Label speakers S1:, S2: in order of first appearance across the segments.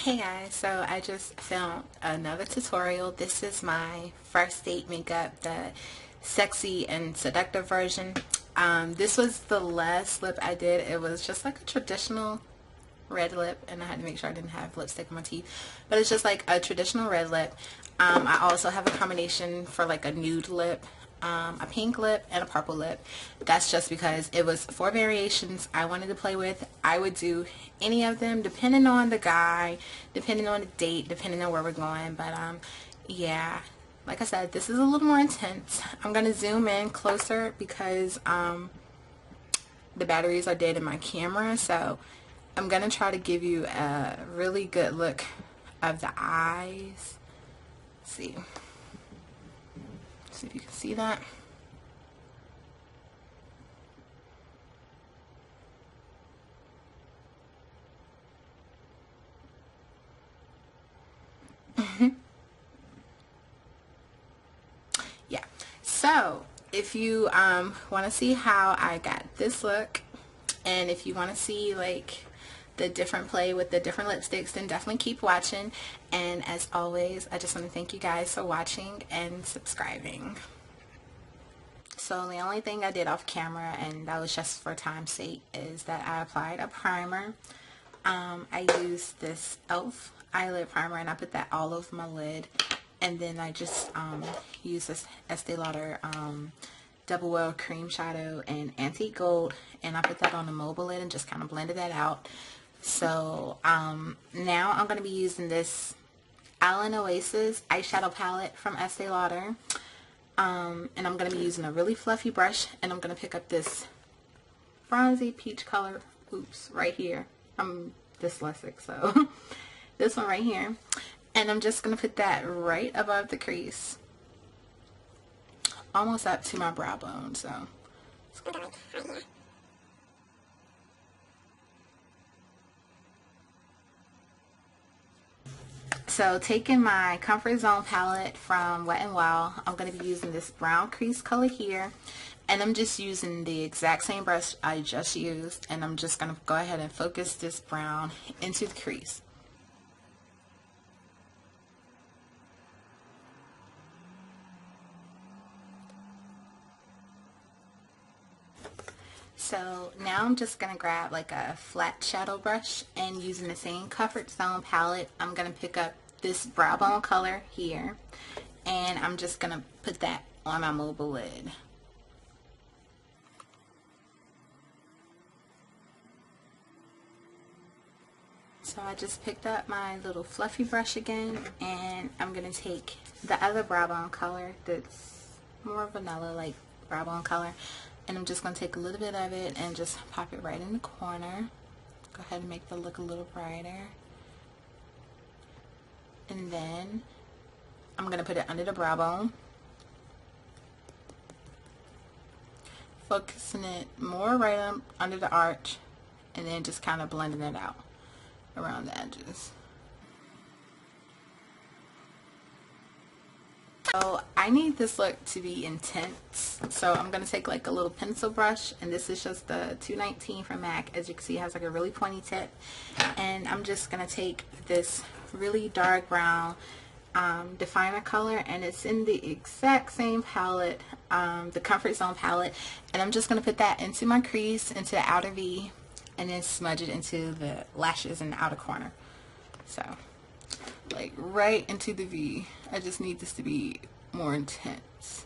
S1: Hey guys, so I just filmed another tutorial. This is my first date makeup, the sexy and seductive version. This was the last lip I did. It was just like a traditional red lip, and I had to make sure I didn't have lipstick on my teeth, but it's just like a traditional red lip. I also have a combination for like a nude lip, a pink lip, and a purple lip. That's just because it was 4 variations I wanted to play with. I would do any of them depending on the guy, depending on the date, depending on where we're going. But yeah, like I said, this is a little more intense. I'm gonna zoom in closer because the batteries are dead in my camera, so I'm gonna try to give you a really good look of the eyes. Let's see if you can see that. Yeah, so if you want to see how I got this look, and if you want to see like the different play with the different lipsticks, then definitely keep watching. And as always, I just want to thank you guys for watching and subscribing. So the only thing I did off camera, and that was just for time's sake, is that I applied a primer. I used this e.l.f. eyelid primer, and I put that all over my lid. And then I just used this Estee Lauder Double Well Cream Shadow and Antique Gold, and I put that on the mobile lid and just kind of blended that out. So now I'm going to be using this Allen Oasis eyeshadow palette from Estee Lauder. And I'm going to be using a really fluffy brush, and I'm going to pick up this bronzy peach color, right here. I'm dyslexic, so this one right here. And I'm just going to put that right above the crease, almost up to my brow bone. So taking my Comfort Zone palette from Wet n Wild, I'm going to be using this brown crease color here, and I'm just using the exact same brush I just used, and I'm just going to go ahead and focus this brown into the crease. So now I'm just going to grab like a flat shadow brush, and using the same Comfort Zone palette, I'm going to pick up this brow bone color here, and I'm just going to put that on my mobile lid. So I just picked up my little fluffy brush again, and I'm going to take the other brow bone color that's more vanilla like brow bone color, and I'm just going to take a little bit of it and just pop it right in the corner. Go ahead and make the look a little brighter. And then I'm going to put it under the brow bone, focusing it more right under the arch, and then just kind of blending it out around the edges. So I need this look to be intense, so I'm going to take like a little pencil brush, and this is just the 219 from MAC. As you can see, it has like a really pointy tip, and I'm just going to take this really dark brown definer color, and it's in the exact same palette, the Comfort Zone palette, and I'm just going to put that into my crease, into the outer V, and then smudge it into the lashes in the outer corner. So like right into the V. I just need this to be more intense.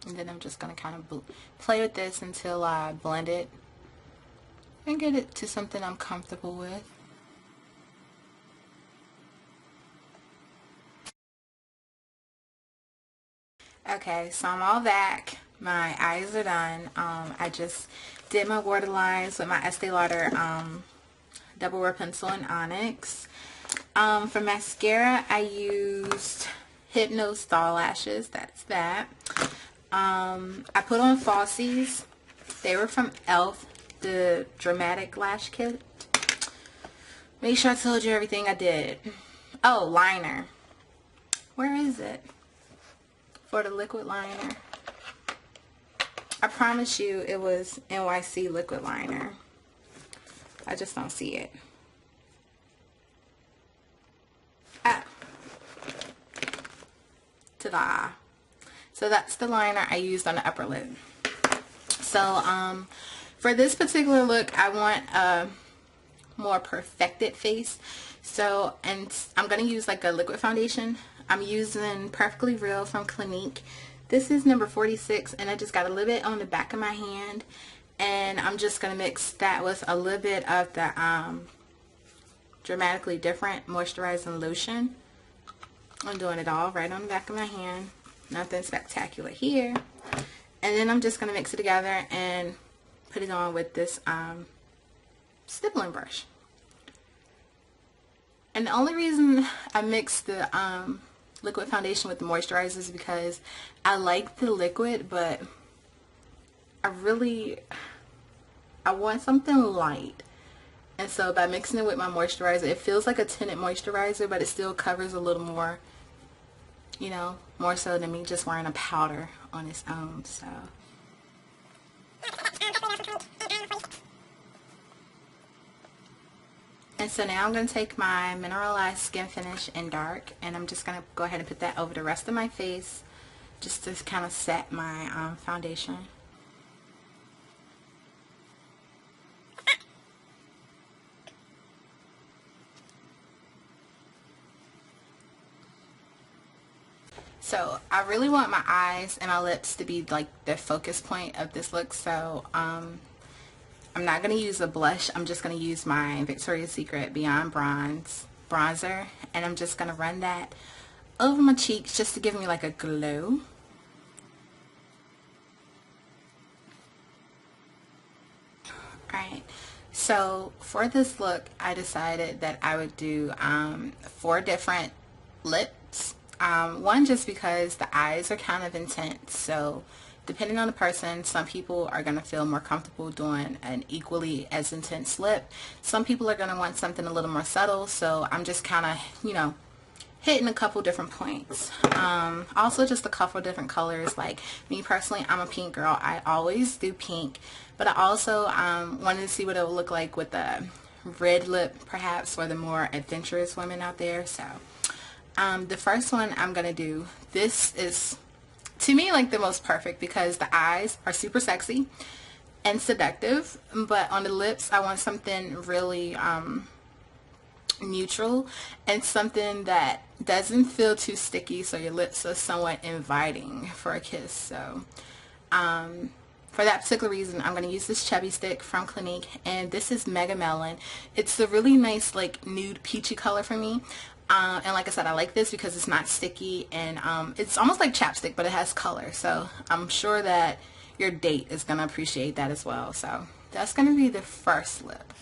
S1: And then I'm just going to kind of play with this until I blend it and get it to something I'm comfortable with. Okay, so I'm all back. My eyes are done. I just did my waterlines with my Estee Lauder Double Wear Pencil in Onyx. For mascara, I used Hypno Star Lashes. That's that. I put on falsies. They were from e.l.f. the Dramatic Lash Kit. Make sure I told you everything I did. Oh, liner. Where is it? For the liquid liner. I promise you it was NYC liquid liner. I just don't see it. Ah. Ta-da. So that's the liner I used on the upper lip. So for this particular look, I want a more perfected face. So, and I'm going to use like a liquid foundation. I'm using Perfectly Real from Clinique. This is number 46, and I just got a little bit on the back of my hand. And I'm just going to mix that with a little bit of the Dramatically Different moisturizing lotion. I'm doing it all right on the back of my hand. Nothing spectacular here. And then I'm just going to mix it together and put it on with this stippling brush. And the only reason I mixed the liquid foundation with the moisturizer is because I like the liquid, but I want something light. And so by mixing it with my moisturizer, it feels like a tinted moisturizer, but it still covers a little more, you know, more so than me just wearing a powder on its own. So and so now I'm going to take my mineralized skin finish in dark, and I'm just going to go ahead and put that over the rest of my face just to kind of set my foundation. So I really want my eyes and my lips to be like the focus point of this look. So I'm not going to use a blush. I'm just going to use my Victoria's Secret Beyond Bronze bronzer, and I'm just going to run that over my cheeks just to give me like a glow. Alright, so for this look I decided that I would do 4 different lips. One, just because the eyes are kind of intense, so depending on the person, some people are going to feel more comfortable doing an equally as intense lip. Some people are going to want something a little more subtle, so I'm just kind of, you know, hitting a couple different points. Also just a couple different colors. Like me personally, I'm a pink girl. I always do pink, but I also wanted to see what it would look like with a red lip, perhaps, for the more adventurous women out there. So the first one I'm gonna do, this is to me like the most perfect because the eyes are super sexy and seductive, but on the lips I want something really neutral and something that doesn't feel too sticky, so your lips are somewhat inviting for a kiss. So for that particular reason, I'm going to use this chubby stick from Clinique, and this is Mega Melon. It's a really nice like nude peachy color for me. And like I said, I like this because it's not sticky, and it's almost like chapstick, but it has color. So I'm sure that your date is going to appreciate that as well. So that's going to be the first lip.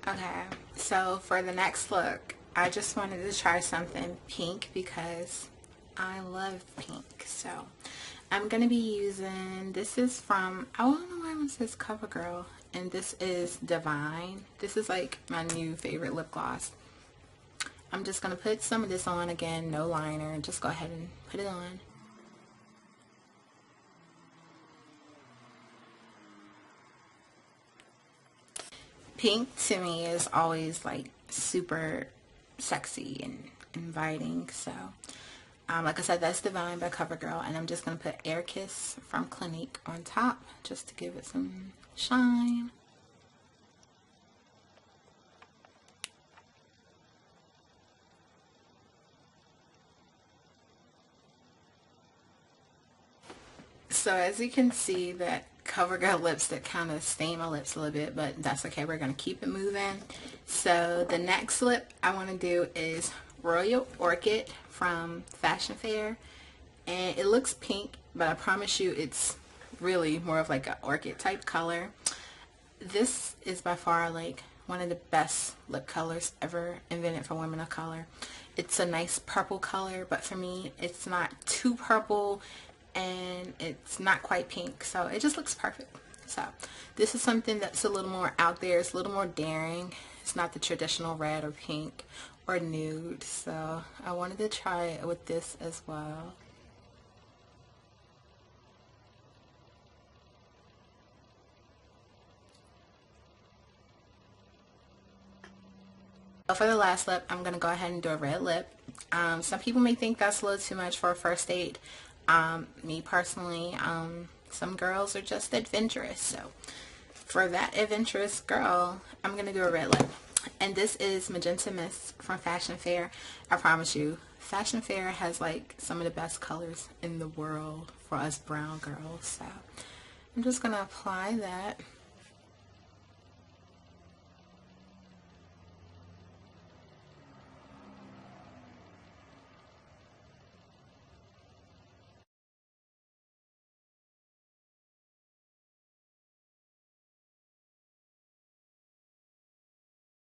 S1: Okay, so for the next look, I just wanted to try something pink because I love pink. So I'm going to be using, this is from, I don't know why it says CoverGirl, and this is Divine. This is like my new favorite lip gloss. I'm just going to put some of this on, again, no liner, and just go ahead and put it on. Pink to me is always like super sexy and inviting. So like I said, that's Divine by CoverGirl, and I'm just going to put Air Kiss from Clinique on top just to give it some shine. So as you can see, that CoverGirl lipstick kind of stained my lips a little bit, but that's okay. We're going to keep it moving. So the next lip I want to do is Royal Orchid from Fashion Fair, and it looks pink, but I promise you it's really more of like an orchid type color. This is by far like one of the best lip colors ever invented for women of color. It's a nice purple color, but for me it's not too purple and it's not quite pink, so it just looks perfect. So this is something that's a little more out there. It's a little more daring. It's not the traditional red or pink or nude, so I wanted to try it with this as well. So for the last lip, I'm going to go ahead and do a red lip. Some people may think that's a little too much for a first date. Me personally, some girls are just adventurous, so for that adventurous girl, I'm going to do a red lip. And this is Magenta Mist from Fashion Fair. I promise you, Fashion Fair has like some of the best colors in the world for us brown girls. So I'm just going to apply that